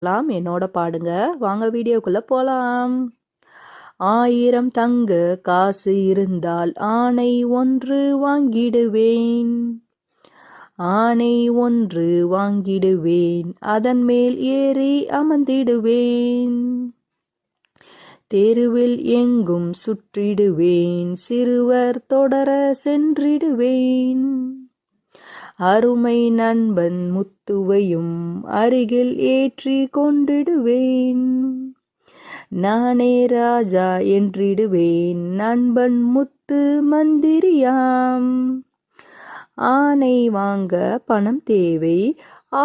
என்னோட பாடுங்க. வாங்க வீடியோக்குள்ள போலாம். 1000 தங்க காசு இருந்தால் ஆனை ஒன்று வாங்கிடுவேன். ஆனை ஒன்று வாங்கிடுவேன். அதன் மேல் ஏறி அமர்ந்திடுவேன். தெருவில் எங்கும் சுற்றிடுவேன். சிறுவர் தொடர சென்றிடுவேன். அருமை நண்பன் முத்துவையும் அருகில் ஏற்றி கொண்டிடுவேன். நானே ராஜா என்றிடுவேன். நண்பன் முத்து மந்திரியாம். ஆனை வாங்க பணம் தேவை.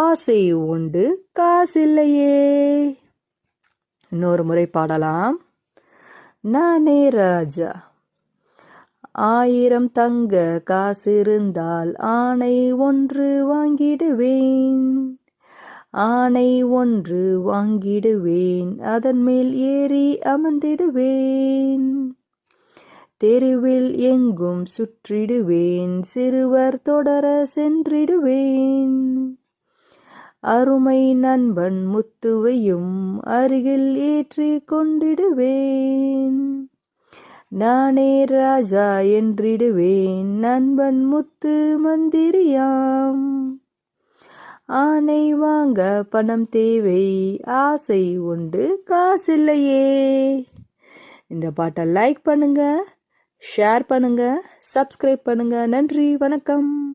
ஆசை உண்டு காசில்லையே. இன்னொரு முறை பாடலாம். நானே ராஜா. 1000 தங்க காசு இருந்தால் ஆனை ஒன்று வாங்கிடுவேன். ஆனை ஒன்று வாங்கிடுவேன். அதன் மேல் ஏறி அமர்ந்திடுவேன். தெருவில் எங்கும் சுற்றிடுவேன். சிறுவர் தொடர சென்றிடுவேன். அருமை நண்பன் முத்துவையும் அருகில் ஏற்றி கொண்டிடுவேன். நானே ராஜா என்றிடுவேன். நண்பன் முத்து மந்திரியாம். ஆனை வாங்க பணம் தேவை. ஆசை உண்டு காசில்லையே. இந்த பாட்டை லைக் பண்ணுங்க, ஷேர் பண்ணுங்க, சப்ஸ்கிரைப் பண்ணுங்க. நன்றி, வணக்கம்.